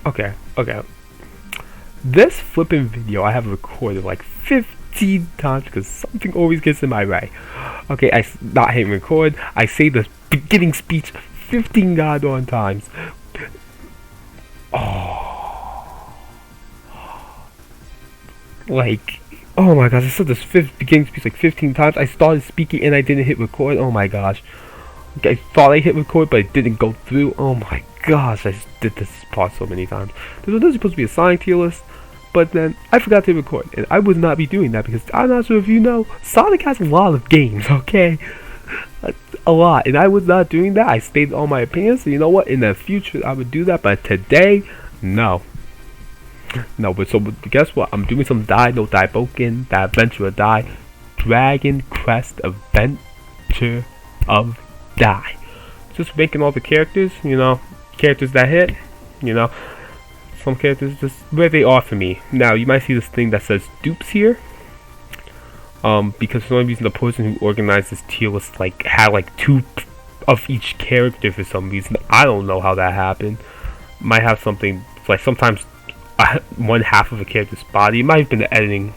Okay, okay. This flipping video I have recorded like 15 times because something always gets in my way. Okay, I not hitting record. I say the beginning speech 15 goddamn times. Oh, like, oh my gosh, I said this beginning speech like 15 times. I started speaking and I didn't hit record. Oh my gosh. Okay, I thought I hit record, but it didn't go through. Oh my gosh, I just did this part so many times. This was supposed to be a signed tier list, but then I forgot to record, and I would not be doing that because I'm not sure if you know, Sonic has a lot of games, okay? A lot, and I was not doing that. I stated all my opinions, so you know what? In the future, I would do that, but today, no. No, but so guess what? I'm doing some Dino Daiboken, the Adventure of Dai, Dragon Quest Adventure of Dai. Just making all the characters, you know, characters that hit, you know, some characters just where they are for me. Now you might see this thing that says dupes here, because for some reason the person who organized this tier list like had like 2 of each character for some reason. I don't know how that happened. Might have something like sometimes one half of a character's body. It might have been the editing.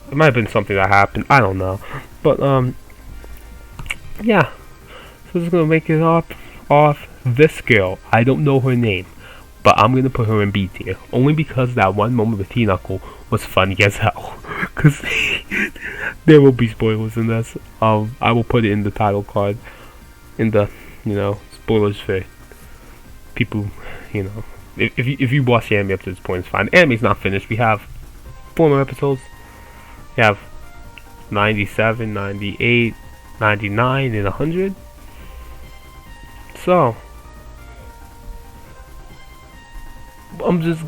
It might have been something that happened. I don't know, but yeah. So just gonna make it off this girl. I don't know her name, but I'm gonna put her in B tier only because that one moment with T-Knuckle was funny as hell. Cause there will be spoilers in this. I will put it in the title card, in the spoilers for people. You know, if you watch the anime up to this point, it's fine. The anime's not finished. We have 4 more episodes. We have 97, 98, 99, and 100. So I'm just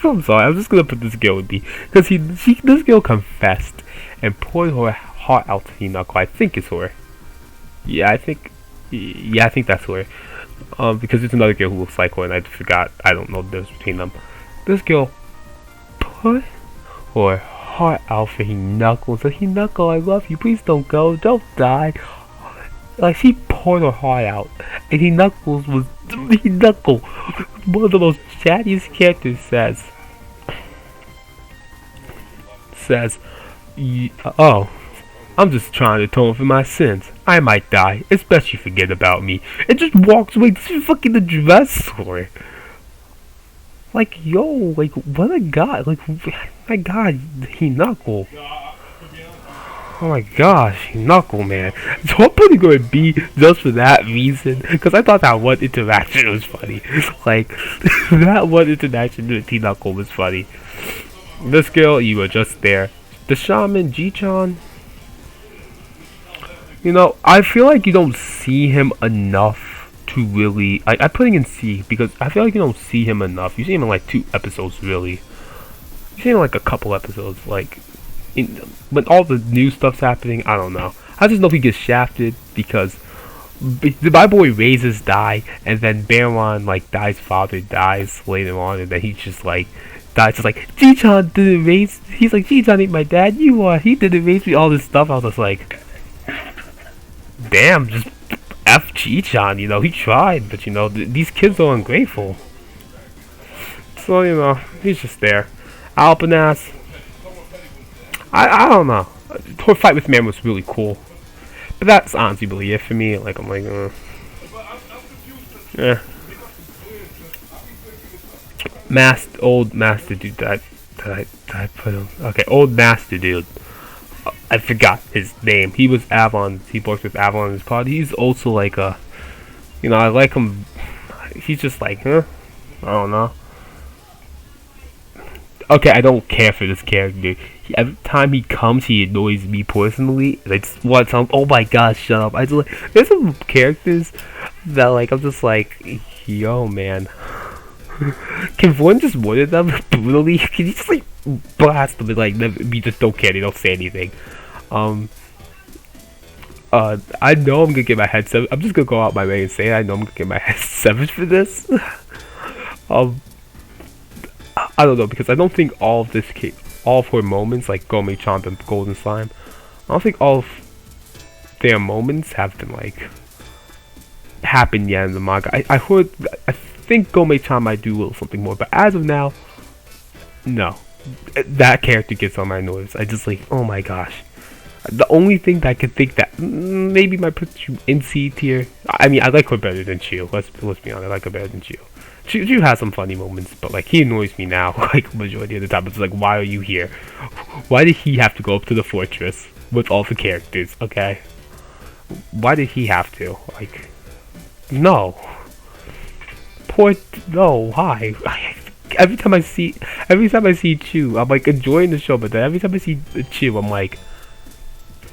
I'm sorry, I'm just gonna put this girl with B because this girl confessed and poured her heart out to Hinako. I think it's her. Yeah, I think that's her. Because there's another girl who looks like her and I forgot. I don't know the difference between them. This girl put her heart out for Hinako. So Hinako, I love you. Please don't go. Don't die. Like, she poured her heart out, and Hinako, one of the most chattiest characters, says, oh, I'm just trying to atone for my sins. I might die. It's best you forget about me. And just walks away. This is fucking address her. Like, yo, like, what a guy. Like, my god, Hinako. Oh my gosh, Knuckle, man. So I'm putting her in B just for that reason. Because I thought that one interaction was funny. Like, that one interaction with T-Knuckle was funny. This girl, you were just there. The shaman, G-chan. You know, I feel like you don't see him enough to really... I'm putting in C because I feel like you don't see him enough. You see him in like 2 episodes, really. You see him in like a couple episodes, like... when all the new stuff's happening, I don't know. I just know he gets shafted because my boy raises Dai, and then Baron, like, Dai's father dies later on, and then he just like dies. Just like G-chan didn't raise. He's like, G-chan ain't my dad. You are. He didn't raise me. All this stuff. I was just like, damn, just F G-chan. You know, he tried, but you know, these kids are ungrateful. So you know, he's just there. Alpenas. I don't know. Her fight with Man was really cool, but that's honestly really it for me. Like I'm like, yeah. Old master dude. Did I put him? Okay, old master dude. I forgot his name. He was Avalon. He works with Avalon in his pod. He's also like a, you know, I like him. He's just like, I don't know. Okay, I don't care for this character. Every time he comes, he annoys me personally. And I just want to tell him, oh my gosh, shut up. I just like, there's some characters that like, I'm just like, yo, man. Can one just murder them brutally? Can you just like blast them and like, we just don't care, they don't say anything. I know I'm gonna get my head 7. I'm just gonna go out my way and say it. I know I'm gonna get my head 7 for this. I don't know, because I don't think all of her moments, like Gome Chomp and Golden Slime, I don't think all of their moments have been like happened yet in the manga. I think Gomei-chan might do a little something more, but as of now, no. That character gets on my nerves. I just like, oh my gosh. The only thing that I could think that maybe might put you in C tier. I mean, I like her better than Chio. Let's be honest. I like her better than Chio. Chio has some funny moments, but like he annoys me now. Like majority of the time, it's like, why are you here? Why did he have to go up to the fortress with all the characters? Okay, why did he have to? Like, no. No. Why? Every time I see Chu, I'm like enjoying the show, but then every time I see Chu, I'm like,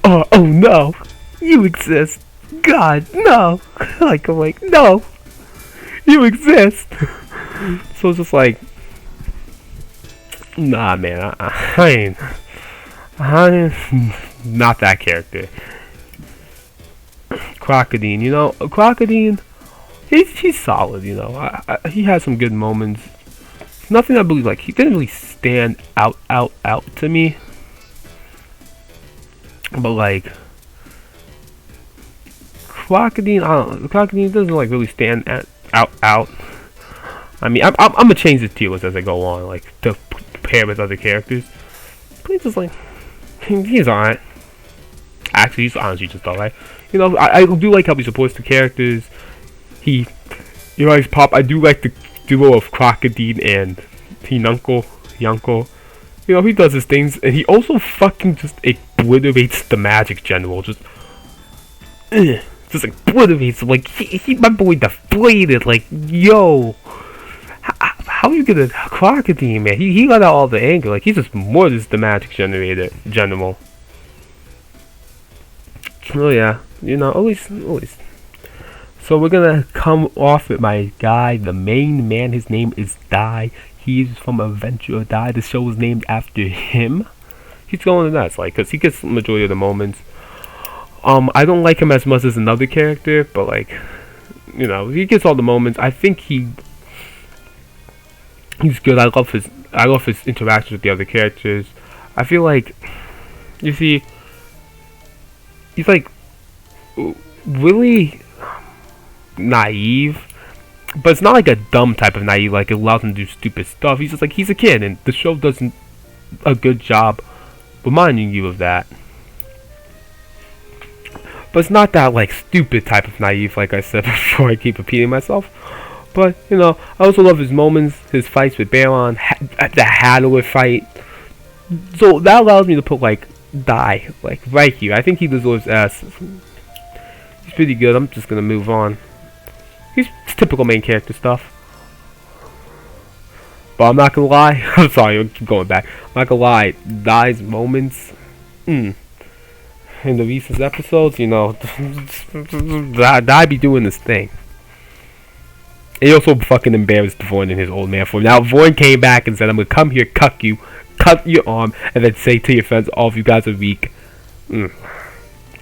oh no, you exist. God, no. I'm like, no, you exist. So it's just like, nah, man, I'm not that character. Crocodile, you know, he's solid, you know. He has some good moments. Nothing I believe, like, he didn't really stand out to me. But like Crocodile, I don't know. Crocodile doesn't like really stand out. I mean, I'm gonna change the tier list as I go on, like to pair with other characters. But he's just like, he's alright. Actually, he's honestly just alright. You know, I do like how he supports the characters. You know, he's pop. I do like the duo of Crocodile and Yonko. You know, he does his things, and he also fucking just obliterates the Magic General. Just obliterates him. Like, he my boy deflated. Like, yo, how you gonna Crocodile, man? He let out all the anger. Like, he just murders the Magic General. Oh yeah, you know, at least. So we're gonna come off with my guy, the main man. His name is Dai. He's from Adventure Dai. The show is named after him. He's going nuts, like, cause he gets the majority of the moments. I don't like him as much as another character, but like, you know, he gets all the moments. I think he's good. I love his interactions with the other characters. I feel like, you see, he's like really naive, but it's not like a dumb type of naive, like it allows him to do stupid stuff. He's just like, he's a kid, and the show does a good job reminding you of that. But it's not that like stupid type of naive, like I said before. I keep repeating myself. But you know, I also love his moments, his fights with Baron, the Hadouken fight. So that allows me to put like Dai like right here. I think he deserves S. He's pretty good. I'm just gonna move on. He's typical main character stuff. But I'm not gonna lie. I'm sorry, I'll keep going back. I'm not gonna lie. Dai's moments in the recent episodes, you know, Dai be doing this thing. He also fucking embarrassed Void in his old man form. Now Void came back and said, I'm gonna come here, cut your arm, and then say to your friends, all of you guys are weak. And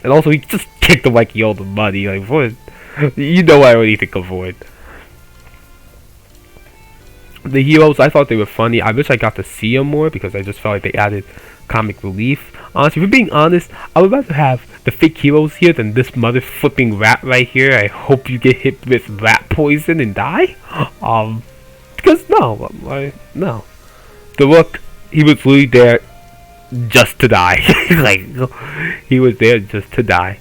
also he just kicked him like he owed him money. Like, Void, you know I already think of Void. The heroes, I thought they were funny. I wish I got to see them more because I just felt like they added comic relief. Honestly, if we're being honest, I would rather have the fake heroes here than this mother flipping rat right here. I hope you get hit with rat poison and die. Because no. The Rook, he was really there just to die. Like, he was there just to die.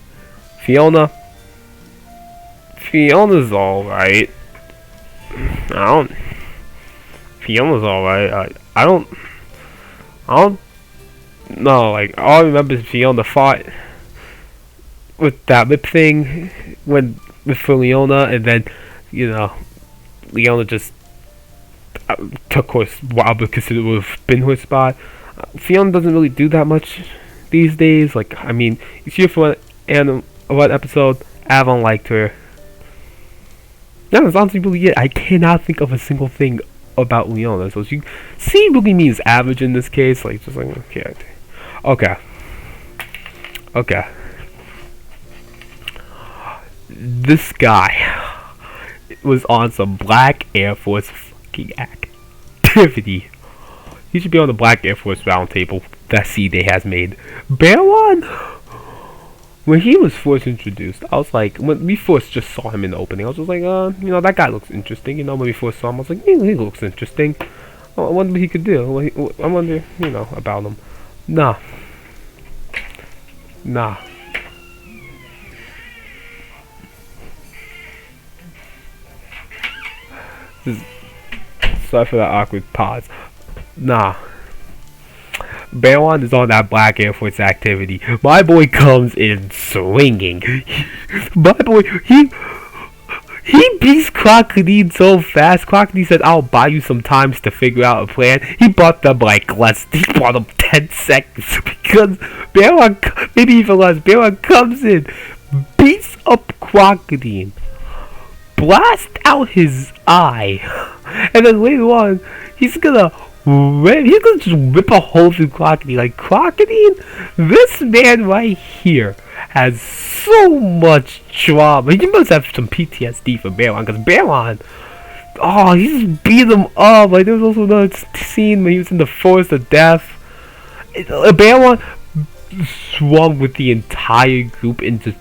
Fiona's alright. Fiona's alright. I don't know, like, all I remember is Fiona fought with that lip thing with Leona, and then, you know, Leona just took what I would consider would have been her spot. Fiona doesn't really do that much these days. Like, I mean, you see her for one episode, Avon liked her. That was honestly really it. I cannot think of a single thing about Leona, so she really means average in this case, like, just like, okay. This guy was on some Black Air Force fucking activity. He should be on the Black Air Force roundtable that C-Day has made. Baron? when he was first introduced, I was like, when we first just saw him in the opening, I was just like, that guy looks interesting. When we first saw him, I was like, he looks interesting. I wonder what he could do. I wonder, about him. Nah. Sorry for that awkward pause. Nah. Baron is on that Black Air Force activity. My boy comes in swinging. My boy, he beats Crocodile so fast. Crocodile said, "I'll buy you some time to figure out a plan." He bought them like he bought them 10 seconds because Baron, maybe even less. Baron comes in, beats up Crocodile, blasts out his eye, and then later on, he's gonna just rip a hole through Crocodile. Like, Crocodile, this man right here has so much trauma. He must have some PTSD for Baron, because Baron, he just beat him up. Like, there was also another scene when he was in the Forest of Death. Baron swung with the entire group and just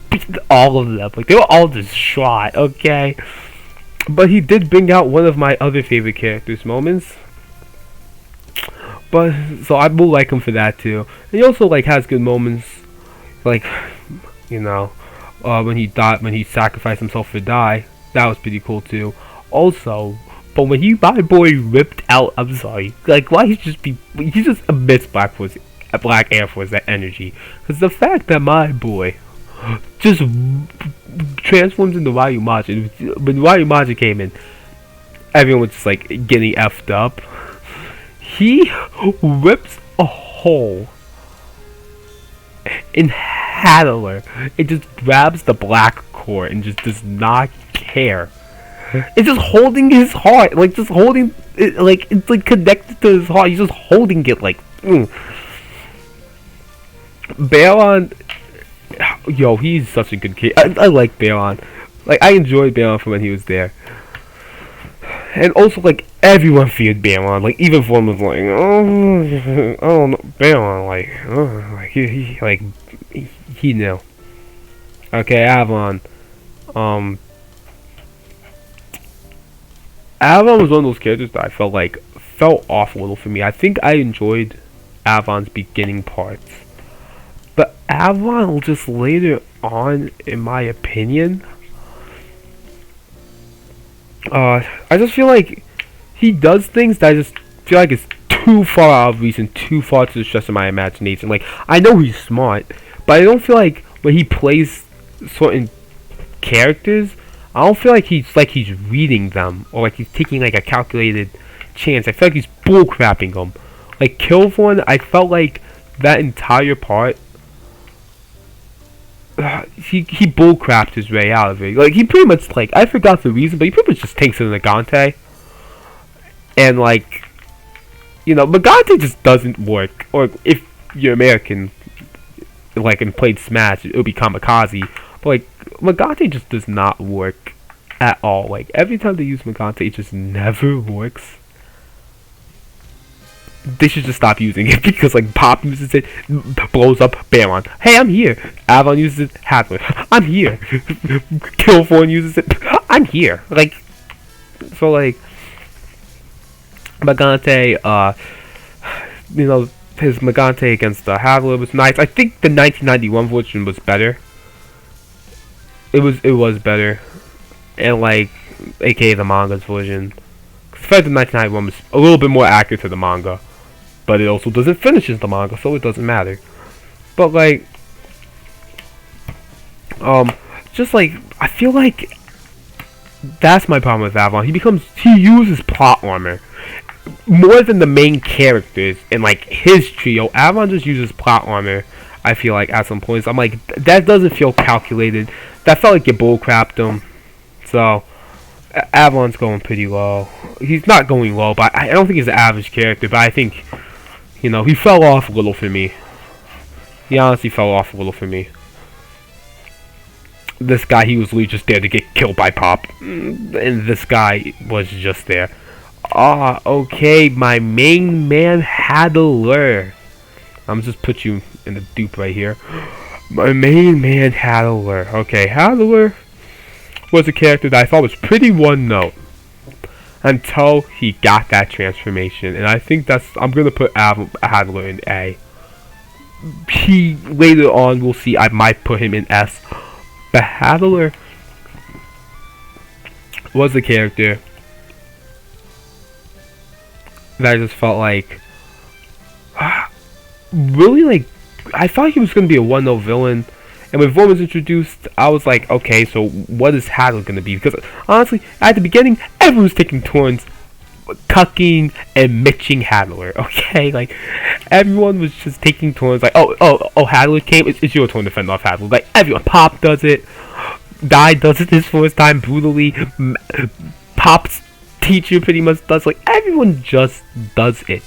beat all of them. Like, they were all distraught, okay? But he did bring out one of my other favorite characters' moments. But, so I will like him for that too. And he also, like, has good moments. Like, when he sacrificed himself for Die. That was pretty cool too. Also, but when my boy ripped out, I'm sorry. Like, why he just emits Black Air Force, that energy. Because the fact that my boy just transforms into Ryumaji. When Ryumaji came in, everyone was just like getting effed up. He rips a hole in Hadler. It just grabs the black core and just does not care. It's just holding his heart, like just holding it, like it's like connected to his heart. He's just holding it, like. Baron. Yo, he's such a good kid. I like Baron. Like, I enjoyed Baron from when he was there. And also, like, everyone feared Baron. Like, even Form was like, oh no, Baron, like, he knew. Okay, Avon. Avon was one of those characters that I felt off a little for me. I think I enjoyed Avon's beginning parts. But Avon, just later on, in my opinion, I just feel like he does things that I just feel like it's too far out of reach and too far to the stretch of my imagination. Like, I know he's smart, but I don't feel like when he plays certain characters, I don't feel like he's reading them or like he's taking like a calculated chance. I feel like he's bullcrapping them. Like Killthorn, I felt like that entire part. He bullcrapped his way out of it. Like, he pretty much, like, I forgot the reason, but he pretty much just takes it in Nagante. And, like, Nagante just doesn't work. Or, if you're American, like, and played Smash, it would be Kamikaze. But, like, Nagante just does not work at all. Like, every time they use Nagante, it just never works. They should just stop using it because, like, Pop uses it, blows up Baron. Hey, I'm here. Avon uses it, Hadler. I'm here. Killthorn uses it. I'm here. Like, so, like, Nagante, his Nagante against Hadler was nice. I think the 1991 version was better. It was better, and like, aka the manga's version. Because the 1991 was a little bit more accurate to the manga. But it also doesn't finish the manga, so it doesn't matter. But like, just like, I feel like that's my problem with Avon. He uses plot armor more than the main characters in like his trio. Avon just uses plot armor. I feel like at some points, I'm like, that doesn't feel calculated. That felt like you bullcrapped him. So Avon's going pretty low. He's not going low, but I don't think he's an average character. But I think, he fell off a little for me. He honestly fell off a little for me. This guy, he was literally just there to get killed by Pop. And this guy was just there. Okay, my main man, Hadler. I'm just put you in the dupe right here. My main man, Hadler. Okay, Hadler was a character that I thought was pretty one note until he got that transformation, and I think I'm gonna put Hadler in A. He later on, we'll see, I might put him in S, but Hadler was a character that I just felt like really, like, I thought he was going to be a 1-0 villain, and when Vaughn was introduced, I was like, okay, so what is Hadler going to be? Because honestly, at the beginning, everyone was taking turns cucking and mitching Hadler, okay? Like, everyone was just taking turns, like, oh, Hadler came, it's your turn to fend off Hadler. Like, everyone, Pop does it, Dai does it his first time brutally, Pop's teacher pretty much does, like, everyone just does it.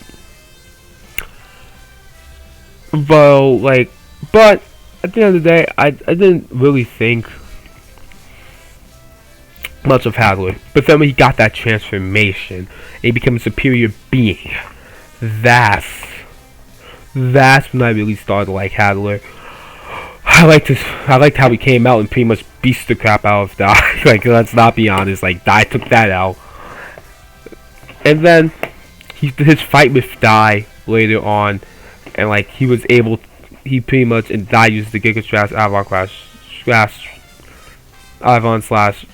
Well, like, but at the end of the day, I didn't really think much of Hadler. But then when he got that transformation, and he became a superior being, that's when I really started to like Hadler. I liked how he came out and pretty much beast the crap out of Dai. Like, let's not be honest, like, Dai took that out. And then his fight with Dai later on, and like he pretty much, and Dai used the Giga Strash Avon slash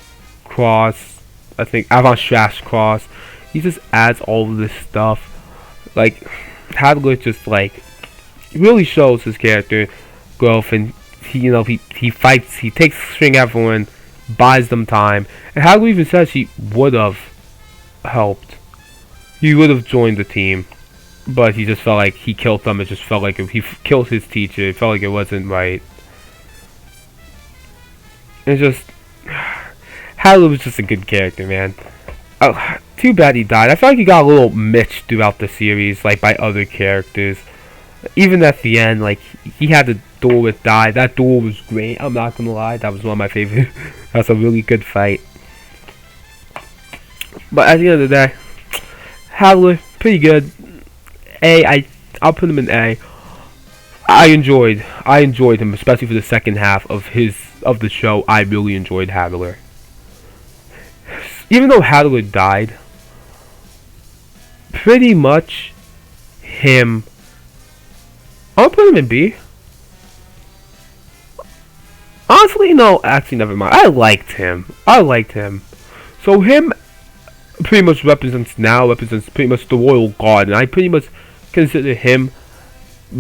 Cross, I think Avon Strash Cross. He just adds all of this stuff. Like, Hadler just like really shows his character growth, and he fights, he takes String everyone, buys them time, and Hadler even says he would have helped. He would have joined the team, but he just felt like he killed them. It just felt like he killed his teacher. It felt like it wasn't right. It's just, Hadler was just a good character, man. Too bad he died. I feel like he got a little mitched throughout the series, like by other characters. Even at the end, like he had a duel with Dai. That duel was great. I'm not gonna lie, that was one of my favorite. That's a really good fight. But at the end of the day, Hadler, pretty good. I'll put him in A. I enjoyed him, especially for the second half of the show. I really enjoyed Hadler. Even though Hadler died, pretty much him. I'll put him in B. Honestly, no, actually, never mind. I liked him. So him pretty much represents pretty much the Royal Guard, and I pretty much consider him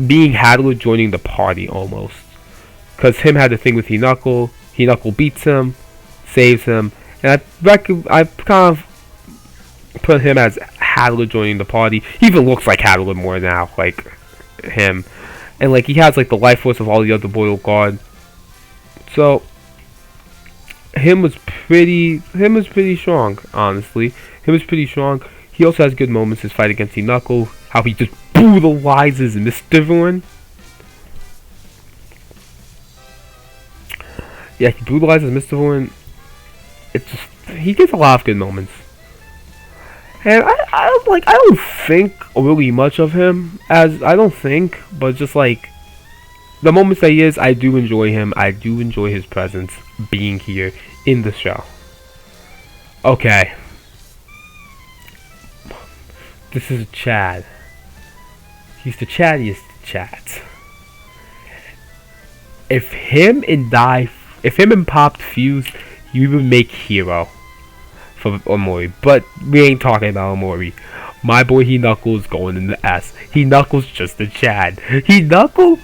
being Hadler joining the party almost, because him had the thing with Hinako. Hinako beats him, saves him, and I kind of put him as Hadler joining the party. He even looks like Hadler more now, like him, and like he has like the life force of all the other Royal Guard. So him was pretty strong, honestly. Him was pretty strong. He also has good moments. His fight against Hinako, how he just brutalizes Mr. Vaughn. Yeah, he brutalizes Mr. Vaughn. He gets a lot of good moments. And I don't think really much of him, but just like the moments that he is, I do enjoy him. I do enjoy his presence being here in the show. Okay. This is Chad. He's the chattiest chat. If him and Pop fused, you would make Hero for Omori. But we ain't talking about Omori. My boy Hinako going in the S. Hinako's just a Chad. Hinako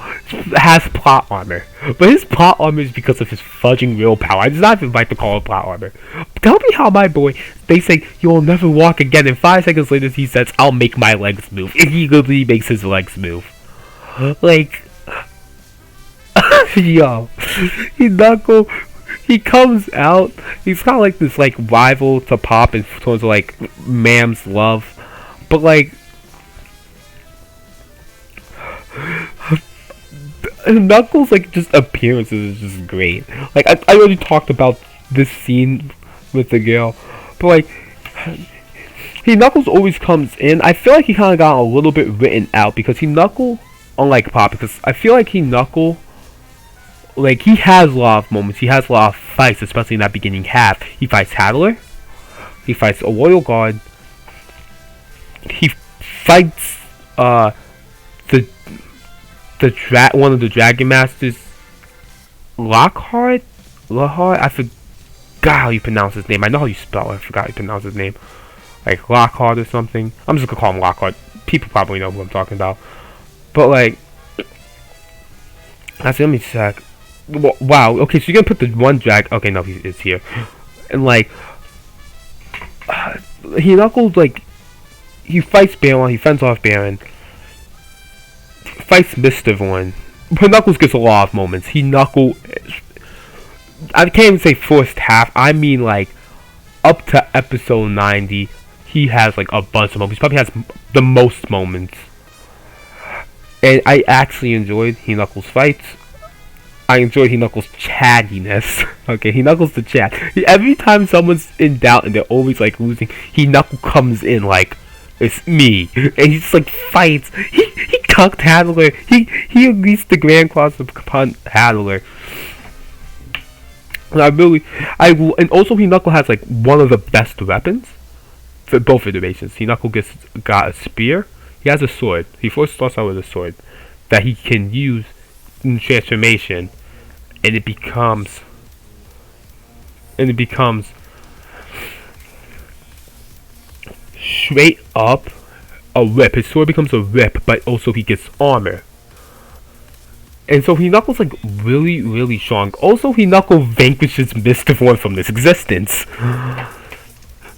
has plot armor, but his plot armor is because of his fudging willpower. I just not even like to call it plot armor. Tell me how my boy, they say you'll never walk again, and 5 seconds later he says, I'll make my legs move, and he literally makes his legs move. Like, yo, Hinako, he comes out, he's kind of like this like rival to Pop in terms of like Mam's love. But like, Knuckles' like just appearances is just great. Like I already talked about this scene with the girl, but like, Knuckles always comes in. I feel like he kind of got a little bit written out because Knuckle, unlike Pop, because I feel like Knuckle like, he has a lot of moments. He has a lot of fights, especially in that beginning half. He fights Hadler. He fights a Royal Guard. He fights the one of the Dragon Masters, Lockhart. I forgot how you pronounce his name. I know how you spell it. I forgot how you pronounce his name. Like Lockhart or something. I'm just gonna call him Lockhart. People probably know who I'm talking about. But like, actually, let me check. Wow. Okay, so you're gonna put the one drag. Okay, no, it's here. And like, he Knuckles, like, he fights Baron. He fends off Baron. Fights Mr. Vorn. But Knuckles gets a lot of moments. I can't even say first half. I mean, like, up to episode 90, he has like a bunch of moments. He probably has the most moments. And I actually enjoyed He Knuckles fights. I enjoyed He Knuckles chattiness. Okay, He Knuckles the chat. Every time someone's in doubt and they're always like losing, He Knuckle comes in like, it's me, and he just like fights. He cucked Hadler. He released the Grand Cross upon Hadler. And and also He Knuckle has like one of the best weapons for both iterations. He Knuckle got a spear. He has a sword. He first starts out with a sword that he can use in transformation, and it becomes straight up a whip. His sword becomes a whip, but also he gets armor. And so He Knuckles like really, really strong. Also, He Knuckle vanquishes Mr. Vorn from this existence.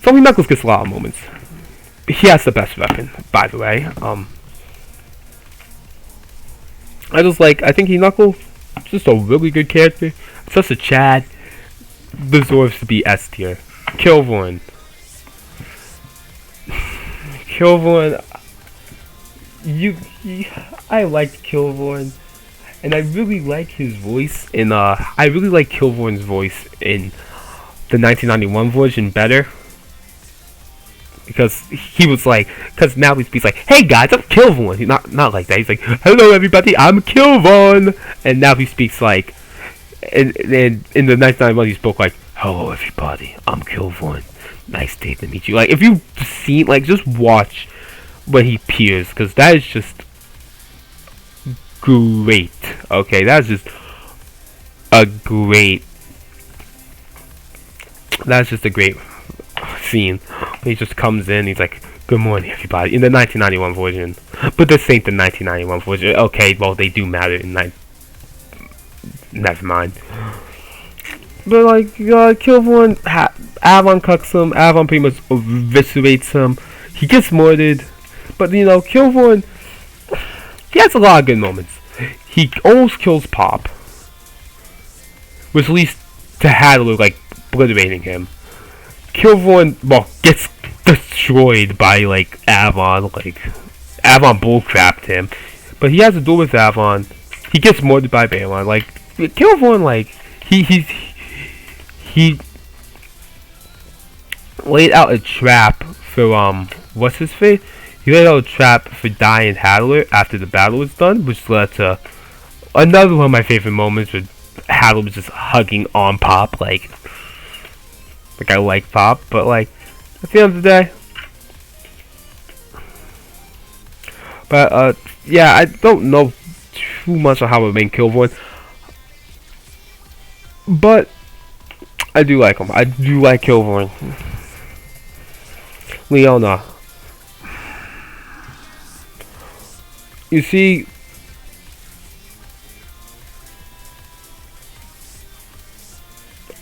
So He Knuckles gets a lot of moments. He has the best weapon, by the way. I think He Knuckle is just a really good character. Such a Chad. Deserves to be S tier. Kill Vorn. I liked Kill Vorn, and I really like his voice in I really like Kill Vorn's voice in the 1991 version better, because he was like, because now he speaks like, "Hey guys, I'm Kill Vorn." He's not like that. He's like, "Hello everybody, I'm Kill Vorn," and now he speaks like, and in the 1991 he spoke like, "Hello everybody, I'm Kill Vorn. Nice day to meet you." Like, if you've seen, like, just watch when he peers, because that is just great. Okay, that's just a great scene. He just comes in, he's like, "Good morning everybody," in the 1991 version. But this ain't the 1991 version. Okay, well, they do matter in never mind. But like, Kill Vorn, Avon cucks him. Avon pretty much eviscerates him. He gets murdered. But Kill Vorn, he has a lot of good moments. He almost kills Pop, which leads to Hadler like obliterating him. Kill Vorn, well, gets destroyed by like Avon. Like, Avon bullcrapped him, but he has a duel with Avon. He gets murdered by Baron. Like, Kill Vorn, like, he laid out a trap for what's his face? He laid out a trap for dying Hadler after the battle was done, which led to another one of my favorite moments where Hadler was just hugging on Pop, like I like Pop, but like at the end of the day. But yeah, I don't know too much on how to make Kill Vorn, but I do like him. I do like Kill Vorn. Leona. You see,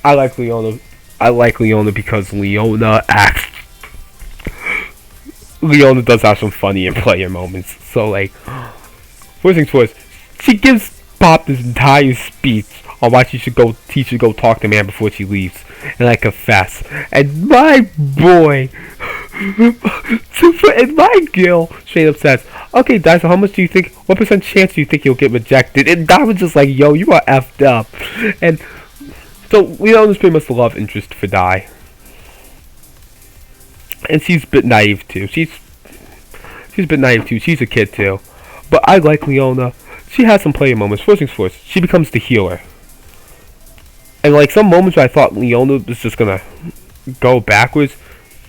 I like Leona. I like Leona because Leona does have some funny and player moments. So like, first things first, she gives Pop this entire speech on why she should go talk to Man before she leaves, and I confess. And my boy, and my girl straight up says, "Okay, Dai, so how much do you think? What % chance do you think you'll get rejected?" And Dai was just like, "Yo, you are effed up." And so Leona's pretty much the love interest for Dai, and she's a bit naive too. She's a bit naive too. She's a kid too, but I like Leona. She has some player moments. First things first, she becomes the healer. And like some moments where I thought Leona was just gonna go backwards,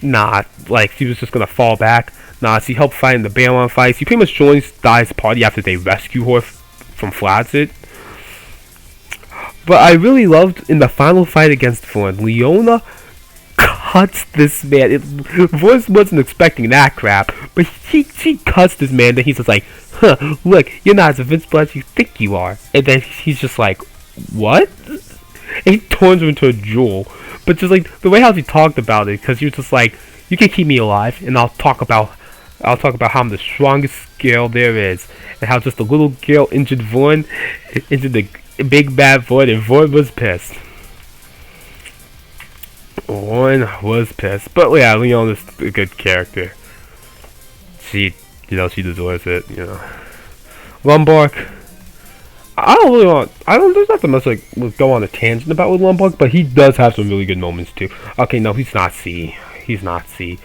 nah, like she was just gonna fall back. Nah, she helped fight in the Balon fight. She pretty much joins Dai's party after they rescue her from Flaccid. But I really loved in the final fight against Vaughn, Leona cuts this man. Vaughn wasn't expecting that crap, but she cuts this man. Then he's just like, huh, look, you're not as invincible as you think you are. And then he's just like, what? And he turns her into a jewel. But just like the way how he talked about it, because he was just like, you can keep me alive, and I'll talk about how I'm the strongest girl there is, and how just a little girl injured Vaughn, injured the big bad Vaughn, and Vaughn was pissed. Vaughn was pissed, but yeah, Leona's a good character. She deserves it, Lombark. There's nothing much like go on a tangent about with Lombark, but he does have some really good moments too. Okay, no, he's not C. He's not C.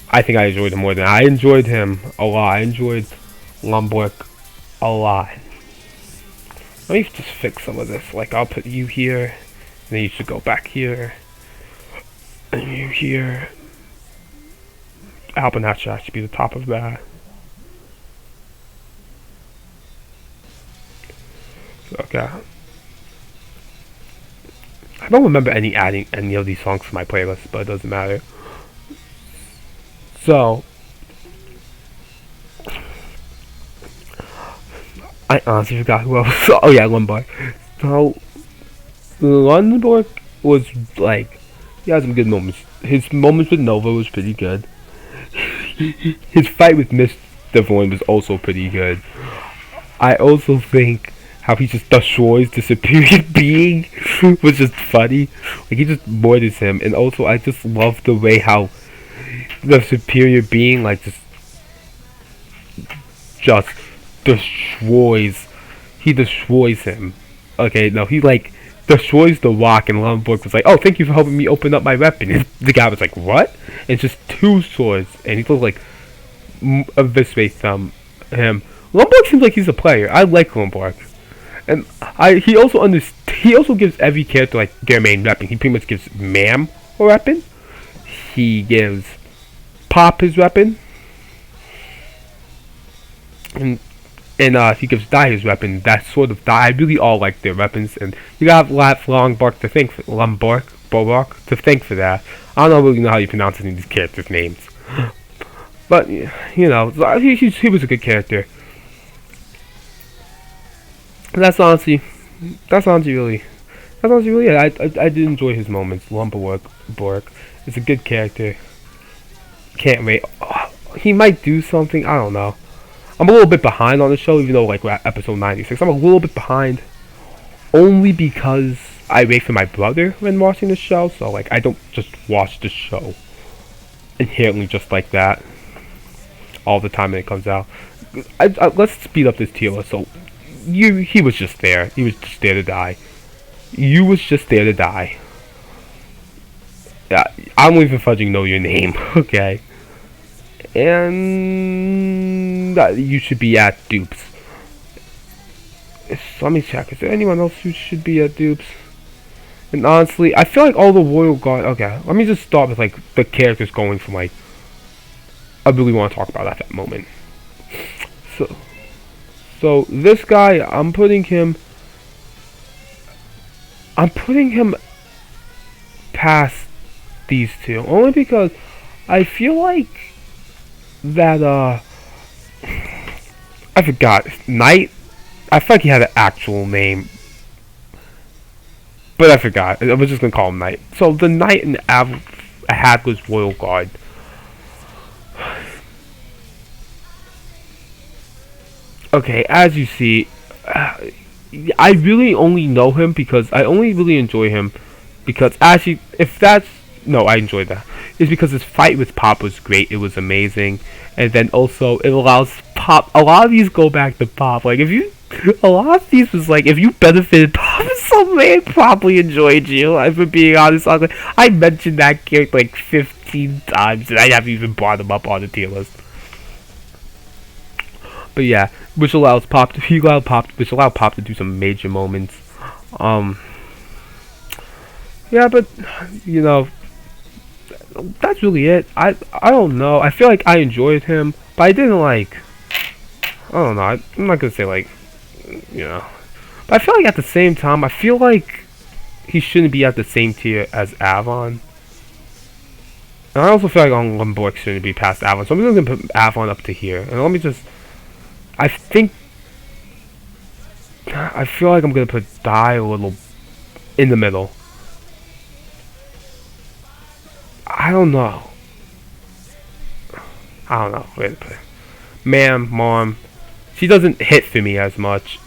I think I enjoyed him more than I enjoyed him a lot. I enjoyed Lombark a lot. Let me just fix some of this. Like, I'll put you here, and then you should go back here, and you here. Alpinat should actually be the top of that. Okay. I don't remember adding any of these songs to my playlist, but it doesn't matter. So, I honestly forgot who else. Oh yeah, Lombark. So, Lombark was like, he had some good moments. His moments with Nova was pretty good. His fight with Mr. Vaughn was also pretty good. I also think how he just destroys the superior being was just funny. Like, he just murders him. And also, I just love the way how the superior being, like, just destroys. He destroys him. Okay, no, he, like, destroys the rock, and Lombark was like, oh, thank you for helping me open up my weapon. And the guy was like, what? And it's just 2 swords, and he looks like eviscerates him. Lombark seems like he's a player. I like Lombark. And he also gives every character like their main weapon. He pretty much gives Mam a weapon. He gives Pop his weapon. And he gives Dai his weapon. That sort of Dai. I really all like their weapons, and you gotta have Lombark to thank for Lombark to thank for that. I don't really know how you pronounce any of these characters' names. But he was a good character. That's honestly really it. I did enjoy his moments. Lombark is a good character. Can't wait. Oh, he might do something. I don't know. I'm a little bit behind on the show, even though like we're at episode 96. I'm a little bit behind, only because I wait for my brother when watching the show. So like I don't just watch the show inherently just like that all the time when it comes out. Let's speed up this tier list. So. He was just there. He was just there to die. You was just there to die. Yeah, I don't even fudging know your name, okay? And you should be at Dupes. Let me check. Is there anyone else who should be at Dupes? And honestly, I feel like all the Royal Guard. Okay, let me just start with like the characters going from like I really want to talk about at that moment. So this guy, I'm putting him past these two, only because I feel like that I forgot Knight. I feel like he had an actual name, but I forgot. I was just gonna call him Knight. So the Knight in Hadla's Royal Guard. Okay, as you see, I really only know him because I only really enjoy him because actually, I enjoyed that. It's because his fight with Pop was great. It was amazing, and then also it allows Pop. A lot of these go back to Pop. Like a lot of these was like if you benefited Pop in some way, it probably enjoyed you. If I'm being honest, I mentioned that character like 15 times, and I haven't even brought him up on the tier list. But yeah, which allowed Pop to do some major moments. Yeah, but you know, that's really it. I don't know. I feel like I enjoyed him, but I didn't like. I don't know. I'm not gonna say like, you know. But I feel like at the same time, I feel like he shouldn't be at the same tier as Avon. And I also feel like on Limborg shouldn't be past Avon. So I'm just gonna put Avon up to here. And let me just. I think. I feel like I'm gonna put Die a little in the middle. I don't know. I don't know. Wait a minute. Mom. She doesn't hit for me as much.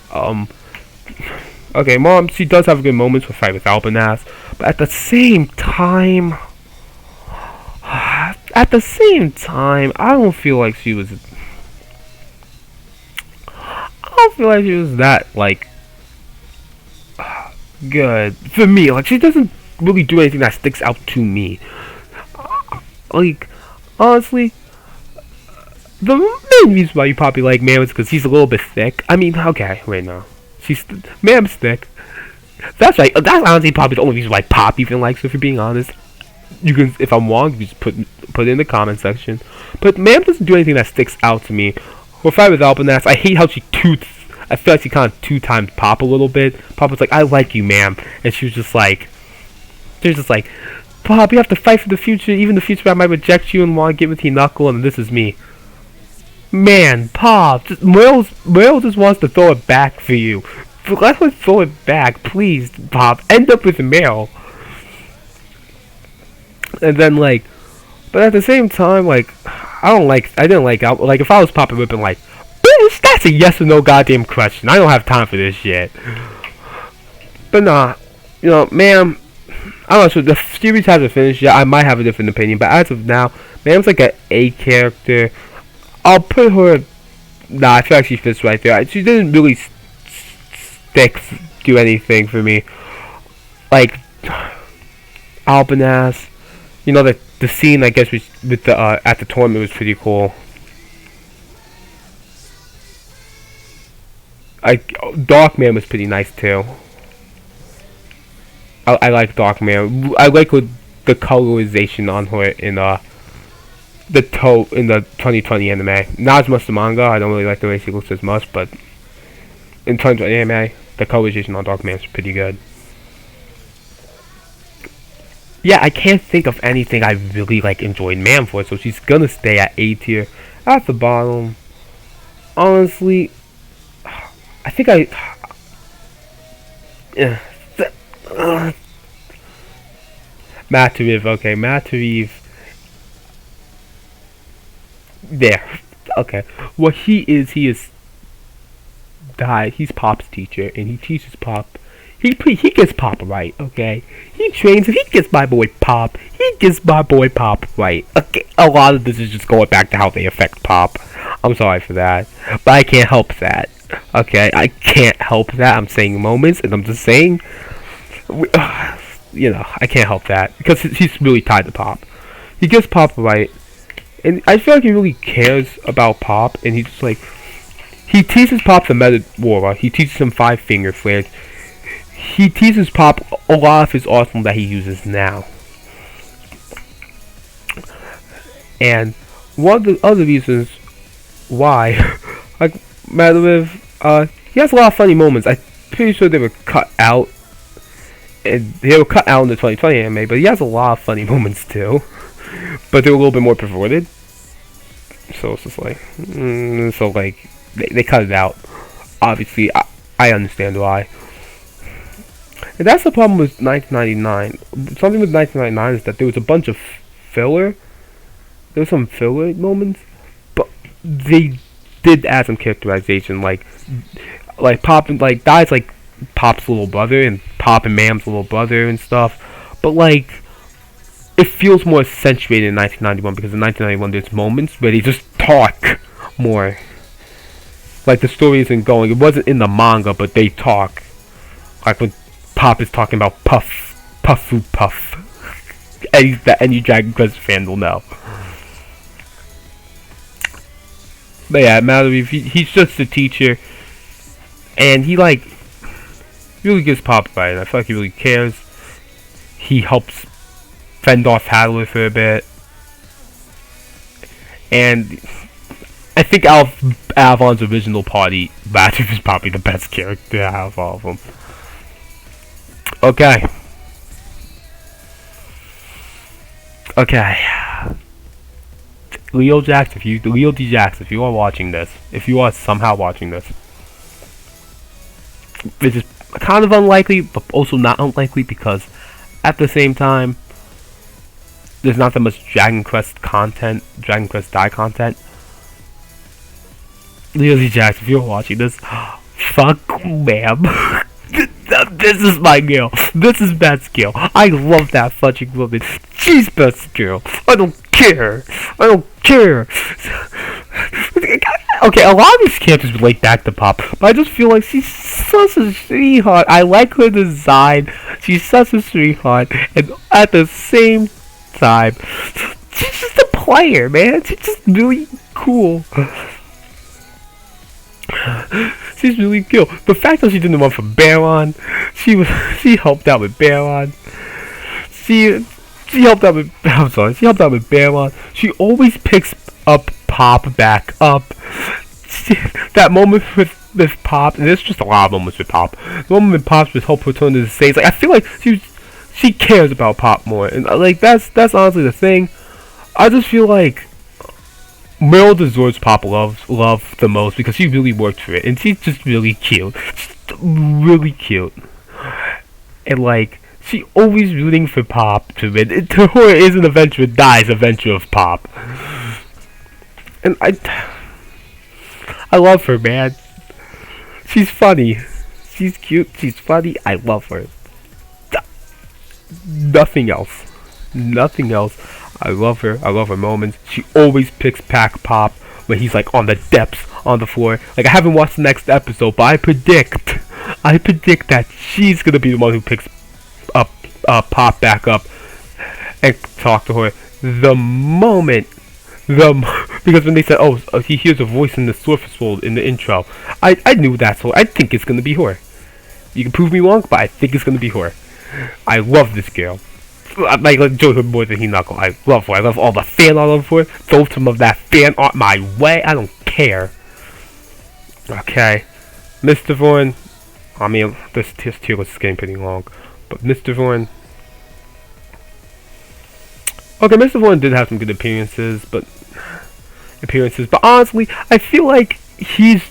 Okay, Mom, she does have good moments with Fight with Albanas, but at the same time, I don't feel like she was. I don't feel like she was that like good for me. Like she doesn't really do anything that sticks out to me. Like honestly, the main reason why you probably like Mam is because he's a little bit thick. I mean, okay, wait, no. Mam's thick. That's right. That's honestly probably the only reason why Pop even likes her, if you're being honest. You can, if I'm wrong, you just put it in the comment section. But Mam doesn't do anything that sticks out to me. Or Fight with Albanas, I hate how she toots. I feel like she kind of two-times Pop a little bit. Pop was like, I like you, Mam. And she was just like, Pop, you have to fight for the future, even the future where I might reject you and want to get with you, Knuckle, and this is me. Man, Pop, Meryl just wants to throw it back for you. Let her throw it back, please, Pop. End up with Meryl. And then, like, but at the same time, like, I didn't like, if I was Pop, it would have been like, bitch, that's a yes or no goddamn question. I don't have time for this shit. But nah, you know, Mam, I'm not sure, the series hasn't finished yet. I might have a different opinion, but as of now, Mam's like an A character. I'll put her. Nah, I feel like she fits right there. She didn't really do anything for me. Like Albanas, you know, the scene I guess with the at the tournament was pretty cool. Darkman was pretty nice too. I like Darkman. I like the colorization on her in the 2020 anime. Not as much the manga. I don't really like the way she looks as much, but in terms of anime, the colorization on Darkman is pretty good. Yeah, I can't think of anything I really like enjoyed Mam for, so she's gonna stay at A tier. At the bottom, honestly, I think Matariv, okay, Matariv. There. Okay. What he is he's Pop's teacher, and he teaches Pop. He gets Pop right, okay? He trains and he gets my boy Pop. He gets my boy Pop right. Okay, a lot of this is just going back to how they affect Pop. I'm sorry for that. But I can't help that. Okay, I can't help that. I'm saying moments, and I'm just saying, you know, I can't help that. Because he's really tied to Pop. He gets Pop right. And I feel like he really cares about Pop, and he's just like, he teaches Pop the Metadora, he teaches him 5 finger flares, he teaches Pop a lot of his arsenal that he uses now. And one of the other reasons why, like, Matariv, he has a lot of funny moments. I'm pretty sure they were cut out, and they were cut out in the 2020 anime, but he has a lot of funny moments too. But they're a little bit more perverted. So it's just like, so like, they cut it out. Obviously, I understand why. And that's the problem with 1999. Something with 1999 is that there was a bunch of filler. There was some filler moments, but they did add some characterization, like Pop and like Dai's like Pop's little brother and Pop and Mam's little brother and stuff. But like, it feels more accentuated in 1991 because in 1991 there's moments where they just talk more. Like the story isn't going. It wasn't in the manga, but they talk. Like when Pop is talking about Puffu Puff. Any Dragon Quest fan will know. But yeah, Matariv, he's just a teacher, and he like really gives Pop right. I feel like he really cares. he helps fend off Hadley for a bit. And I think out of Avon's original party, Latif is probably the best character out of all of them. Okay. Leo D. Jax, if you are watching this, if you are somehow watching this, which is kind of unlikely, but also not unlikely because at the same time, there's not that much Dragon Quest Die content. Leo D. Jax, if you're watching this, fuck ma'am. This is my girl. This is best girl. I love that fucking woman. She's best girl. I don't care. Okay, a lot of these characters relate back to Pop, but I just feel like she's such a sweetheart. I like her design. She's such a sweetheart, and at the same time, she's just a player, man. She's just really cool. She's really cool. The fact that she didn't run for Baron, she helped out with Baron. She helped out with Baron. She always picks up Pop back up. That moment with Pop, and there's just a lot of moments with Pop. The moment with Pop's with help return to the stage, like I feel like she cares about Pop more, and like that's honestly the thing. I just feel like Meryl deserves Pop love the most because she really worked for it, and she's just really cute, and like she always rooting for Pop to win. To her, it isn't adventure dies adventure of Pop, and I love her, man. She's funny, she's cute, she's funny. I love her. Nothing else. I love her moments. She always picks back Pop when he's like on the depths, on the floor. Like I haven't watched the next episode, but I predict that she's gonna be the one who picks up Pop back up and talk to her because when they said, oh, he hears a voice in the surface world in the intro, I knew that's her. I think it's gonna be her. You can prove me wrong, but I think it's gonna be her. I love this girl. I enjoy her more than Hinako. I love her. I love all the fan art of her. Throw some of that fan art my way. I don't care. Okay. Mr. Vaughn. I mean, this tier list is getting pretty long. But Mr. Vaughn. Okay, Mr. Vaughn did have some good appearances. But honestly, I feel like he's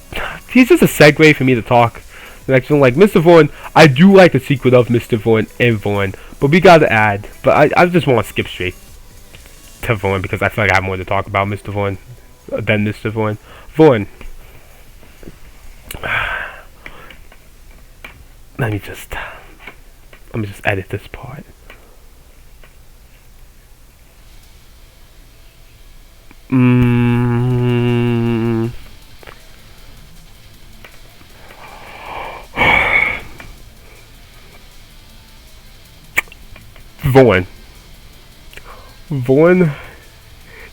just a segue for me to talk. Next one, like Mr. Vaughn, I do like the secret of Mr. Vaughn and Vaughn, but we gotta add. But I just want to skip straight to Vaughn because I feel like I have more to talk about Mr. Vaughn than Mr. Vaughn. Vaughn. Let me just edit this part. Vaughn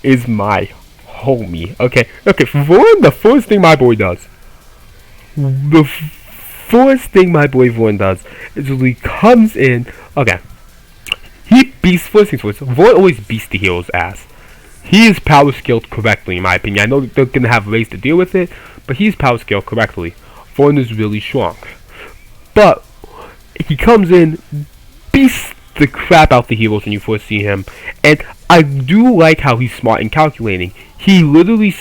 is my homie. Okay, Vaughn, the first thing my boy does. The first thing my boy Vaughn does is when he comes in. Okay, he beats. First things first. Vaughn always beats the hero's ass. He is power skilled correctly, in my opinion. I know they're gonna have ways to deal with it, but he's power skilled correctly. Vaughn is really strong, but he comes in, beats the crap out the heroes when you first see him, and I do like how he's smart and calculating. He literally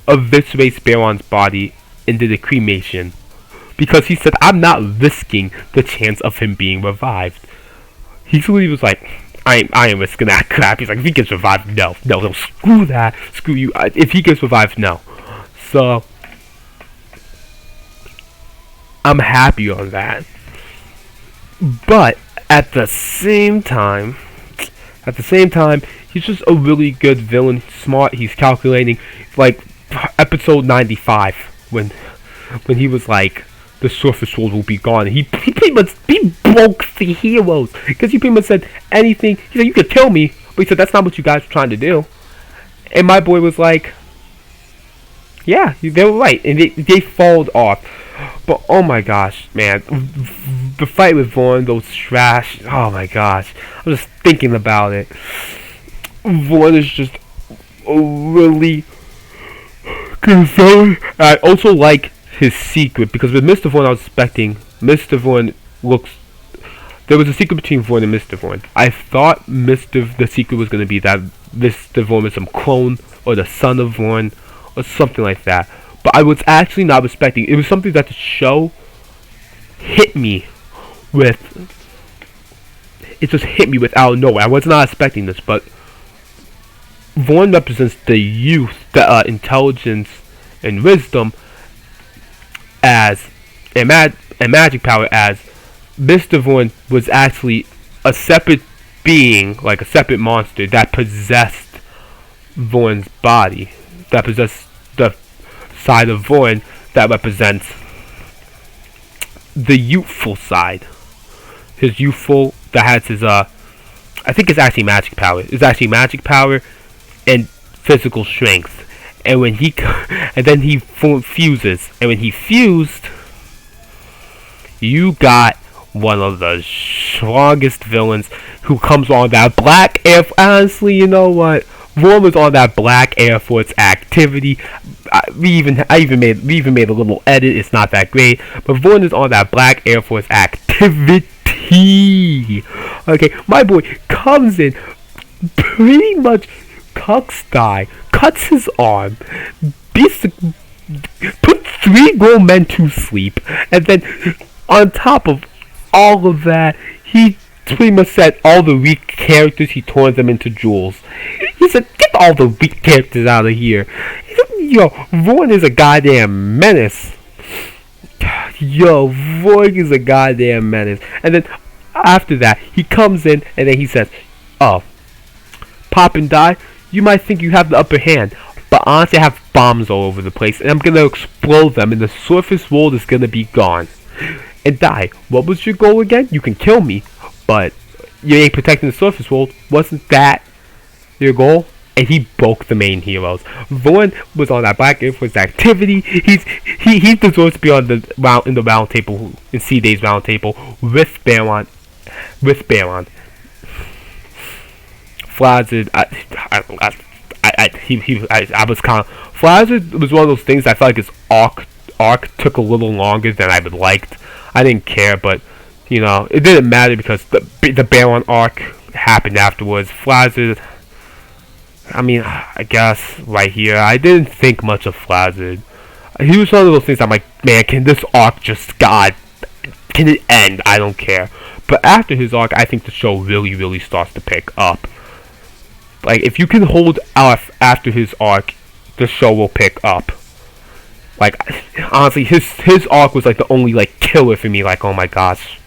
eviscerates Baron's body and did a cremation because he said, I'm not risking the chance of him being revived. He literally was like, I ain't risking that crap. He's like, if he gets revived, no, screw that, screw you. If he gets revived, no. So I'm happy on that. But at the same time, he's just a really good villain. He's smart. He's calculating. Like episode 95, when he was like, the surface world will be gone. He pretty much broke the heroes because he pretty much said anything. He said you could kill me, but he said that's not what you guys were trying to do. And my boy was like, yeah, they were right, and they followed off. But oh my gosh, man, the fight with Vaughn, those trash. Oh my gosh, I'm just thinking about it. Vaughn is just really concerning. I also like his secret because with Mr. Vaughn, I was expecting Mr. Vaughn looks. There was a secret between Vaughn and Mr. Vaughn. I thought the secret was going to be that Mr. Vaughn was some clone or the son of Vaughn or something like that. But I was actually not expecting. It was something that the show hit me with. It just hit me without nowhere. I was not expecting this, but Vaughn represents the youth, the intelligence and wisdom as and magic power as Mr. Vaughn was actually a separate being, like a separate monster that possessed Vaughn's body, that possessed the side of Vaughn that represents the youthful side. His youthful that has his I think it's actually magic power. It's actually magic power and physical strength. And when he and then he fuses, and when he fused, you got one of the strongest villains who comes on that Black Air. Honestly, you know what? Vaughn was on that Black Air Force activity. We even made a little edit. It's not that great, but Vaughn is on that Black Air Force activity. Okay, my boy comes in, pretty much cuts his arm, put 3 grown men to sleep, and then on top of all of that, he pretty much said all the weak characters, he tore them into jewels. He said, get all the weak characters out of here. He said, yo, Vaughn is a goddamn menace. Yo, Vaughn is a goddamn menace. And then after that, he comes in and then he says, oh, Pop and Die, you might think you have the upper hand, but honestly I have bombs all over the place and I'm gonna explode them and the surface world is gonna be gone. And Die, what was your goal again? You can kill me, but you ain't protecting the surface world. Wasn't that your goal? And he broke the main heroes. Vaughn was on that Black Air Force activity. He deserves to be on the round table, in C-Day's round table with Baron. Flazard, I was kind of Flazard was one of those things I felt like his arc took a little longer than I would liked. I didn't care, but you know it didn't matter because the Baron arc happened afterwards. Flazard, I mean, I guess right here I didn't think much of Flazard. He was one of those things I'm like, man, can this arc just can it end? I don't care. But after his arc, I think the show really starts to pick up. Like, if you can hold off after his arc, the show will pick up. Like, honestly, his arc was like the only like killer for me. Like, oh my gosh,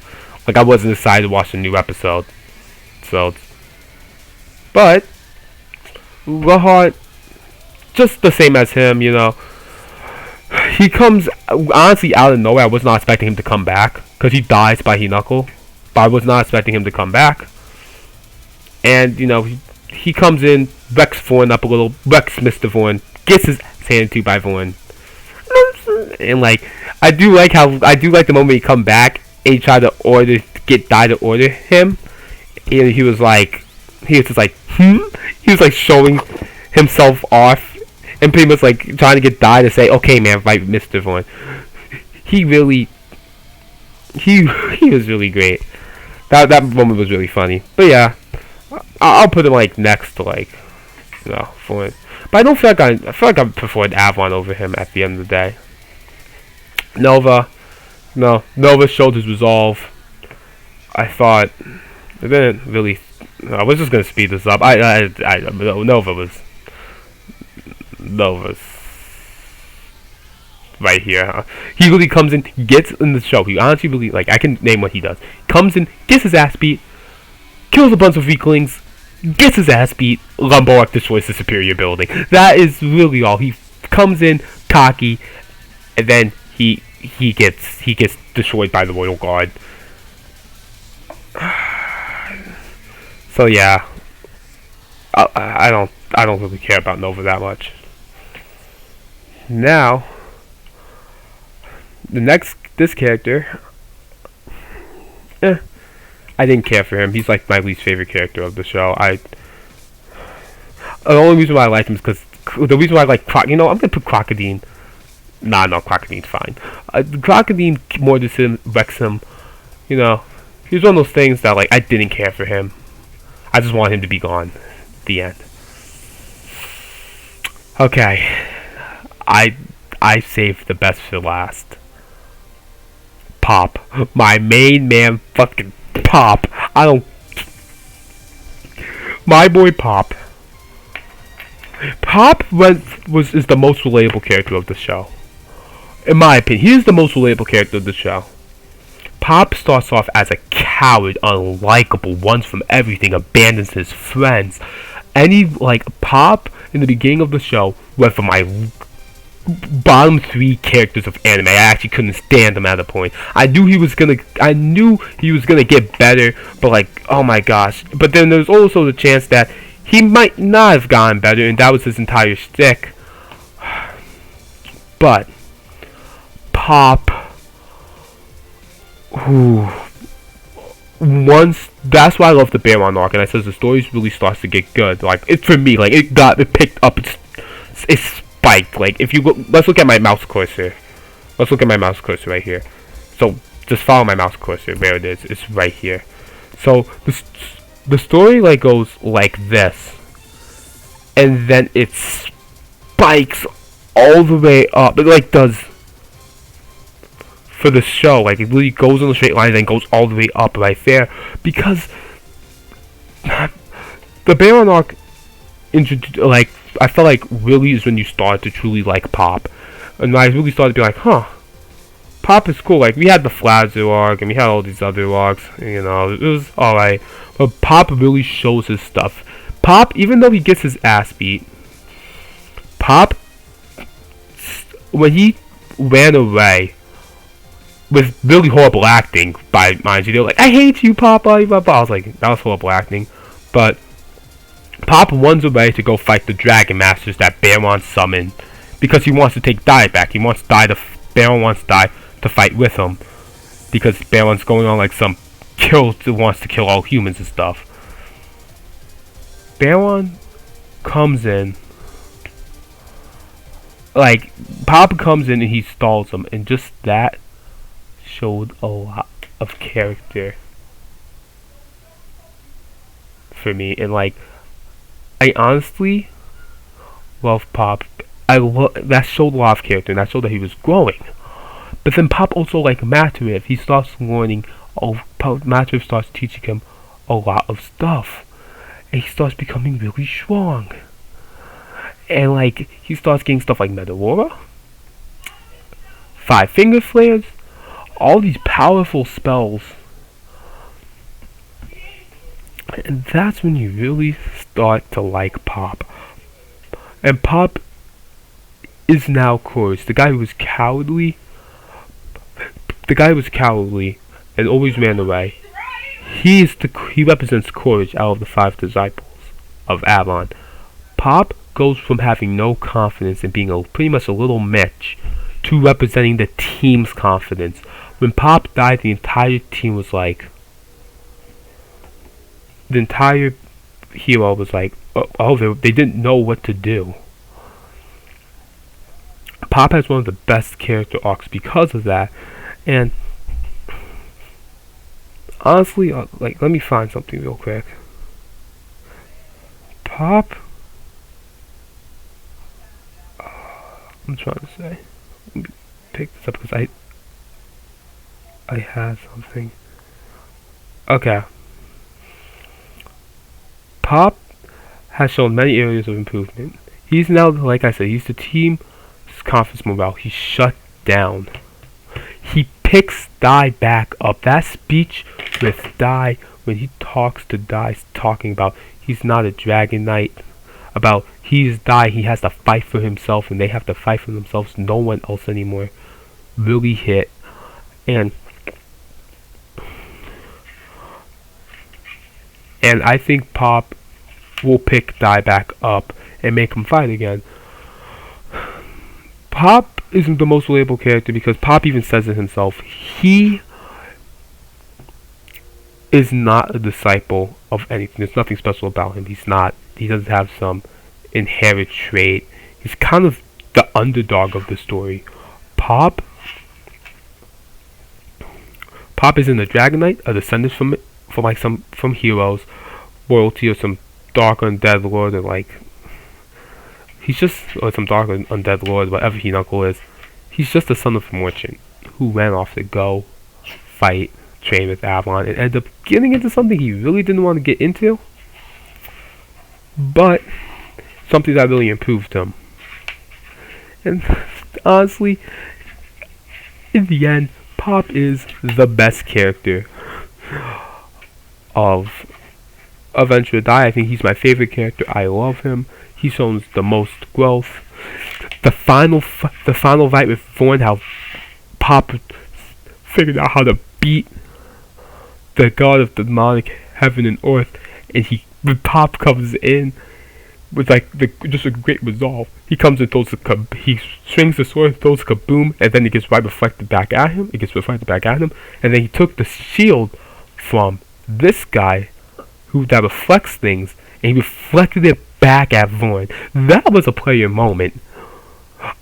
like I wasn't excited to watch the new episode. So, but Rahart, just the same as him, you know. He comes honestly out of nowhere. I was not expecting him to come back because he dies by Hinako, but I was not expecting him to come back. And you know, he comes in, wrecks Vaughn up a little, wrecks Mr. Vaughn, gets his handed to by Vaughn. And like, I do like the moment he come back and he tried to get Die to order him, and he was just like, he was like showing himself off and pretty much like trying to get Die to say, okay man, fight Mr. Vaughn. He was really great. That moment was really funny. But yeah, I'll put him like next to like, you know, Vaughn. But I feel like I preferred Avalon over him at the end of the day. Nova showed his resolve. I thought it didn't really. I was just gonna speed this up. Nova's right here. He really comes in, gets in the show. He honestly really, like, I can name what he does. Comes in, gets his ass beat, kills a bunch of weaklings, gets his ass beat. Lumbark destroys the superior building. That is really all. He comes in cocky, and then he gets destroyed by the Royal Guard. So yeah, I don't really care about Nova that much. Now this character, I didn't care for him. He's like my least favorite character of the show. The only reason why I like him is because the reason why I like I'm gonna put Crocodine. Nah, no, Crocodine's fine. Crocodine Mortisum, Wrexham, he's one of those things that like I didn't care for him. I just want him to be gone. The end. Okay, I saved the best for last. Pop, my main man, fucking Pop. My boy Pop. Pop is the most relatable character of the show. In my opinion, he is the most relatable character of the show. Pop starts off as a coward, unlikable, runs from everything, abandons his friends. Pop in the beginning of the show went from my bottom 3 characters of anime. I actually couldn't stand him at a point. I knew he was gonna get better, but like, oh my gosh. But then there's also the chance that he might not have gotten better, and that was his entire shtick. But Pop, that's why I love the Baron arc, and I says the story really starts to get good. Like, for me, like it picked up, it's spiked. Like, if you let's look at my mouse cursor. Let's look at my mouse cursor right here. So just follow my mouse cursor. There it is. It's right here. So the story like goes like this, and then it spikes all the way up. It like does for the show. Like, it really goes on a straight line and then goes all the way up right there, because the Baron arc like, I felt like really is when you start to truly like Pop, and I really started to be like, huh, Pop is cool. Like, we had the Flazu arc, and we had all these other arcs, it was alright, but Pop really shows his stuff. Pop, even though he gets his ass beat, Pop, when he ran away, with really horrible acting, mind you, they were like, I hate you, Pop, blah, blah, blah. I was like, that was horrible acting, but Pop runs away to go fight the Dragon Masters that Baron summoned, because he wants to take Dai back. Baron wants Dai to fight with him, because Baron's going on like some wants to kill all humans and stuff. Baron comes in, like, Pop comes in and he stalls him, and just that showed a lot of character for me. And like, I honestly love Pop. That showed a lot of character, and that showed that he was growing. But then Pop also, like Matariv, he starts learning. Matariv starts teaching him a lot of stuff, and he starts becoming really strong. And like, he starts getting stuff like Meteora, 5 Finger Flares, all these powerful spells. And that's when you really start to like Pop. And Pop is now Courage, the guy who was cowardly. And always ran away. He represents Courage out of the 5 disciples of Avalon. Pop goes from having no confidence and being pretty much a little Mitch to representing the team's confidence. When Pop died, the entire team was like, the entire hero was like, they didn't know what to do. Pop has one of the best character arcs because of that. And honestly, like, let me find something real quick. Pop, I'm trying to say, let me pick this up because I had something. Okay. Pop has shown many areas of improvement. He's now, like I said, he's the team's confidence morale. He's shut down. He picks Dai back up. That speech with Dai, when he talks to Dai, talking about he's not a Dragon Knight, about he's Dai, he has to fight for himself, and they have to fight for themselves, no one else anymore, really hit. And I think Pop will pick Dai back up and make him fight again. Pop isn't the most relatable character because Pop even says it himself. He is not a disciple of anything. There's nothing special about him. He's not. He doesn't have some inherent trait. He's kind of the underdog of the story. Pop is in the Dragon Knight, a descendant from heroes, royalty, or some dark undead lord, or like or some dark undead lord, whatever he knuckle is. He's just the son of a merchant who ran off to go fight, train with Avalon, and ended up getting into something he really didn't want to get into, but something that really improved him. And honestly, in the end, Pop is the best character of Adventure Die. I think he's my favorite character. I love him. He shows the most growth. The final fight with Thorn, how Pop figured out how to beat the god of demonic heaven and earth, and when Pop comes in with just a great resolve. He comes and he swings the sword, throws a kaboom, and then it gets reflected back at him. And then he took the shield from this guy that reflects things, and he reflected it back at Vaughn. That was a player moment.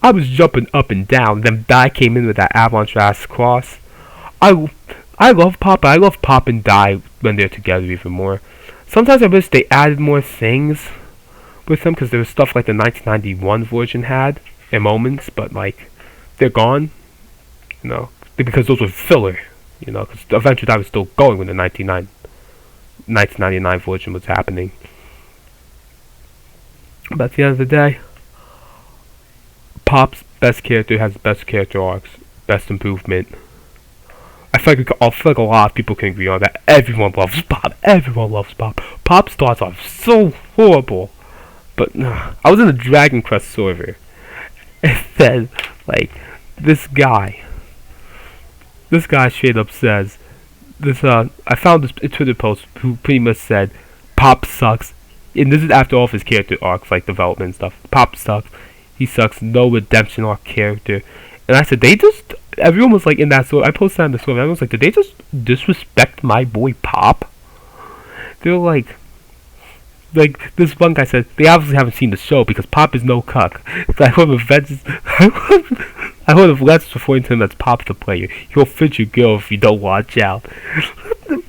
I was jumping up and down. Then Die came in with that avalanche ass cross. I love Pop, but I love Pop and Die when they're together even more. Sometimes I wish they added more things with them, because there was stuff like the 1991 version had in moments, but like they're gone, because those were filler, because Adventure Die was still going when the 1999 version was happening. But at the end of the day, Pop's best character has the best character arcs, best improvement. I feel like a lot of people can agree on that. Everyone loves Pop. Pop starts off so horrible. But I was in the Dragon Quest server, and then this guy straight up says I found this Twitter post who pretty much said Pop sucks, and this is after all of his character arcs, like development and stuff. Pop sucks. He sucks. No redemption arc character. And I said everyone was like in that server. I posted that in the server. Everyone was like, did they just disrespect my boy Pop? They were like this one guy said they obviously haven't seen the show because Pop is no cuck. I heard of legends referring to him as Pop the player. He'll fit your girl if you don't watch out.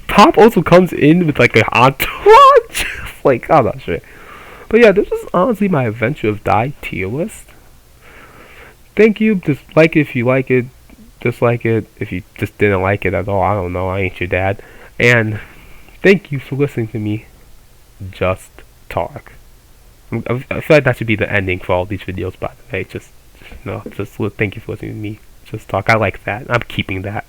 Pop also comes in with an entourage. I'm not sure. But yeah, this is honestly my Adventure of Die tier list. Thank you. Just like it if you like it. Dislike it if you just didn't like it at all. I don't know. I ain't your dad. And thank you for listening to me just talk. I feel like that should be the ending for all these videos, by the way. Just thank you for listening to me just talk. I like that. I'm keeping that.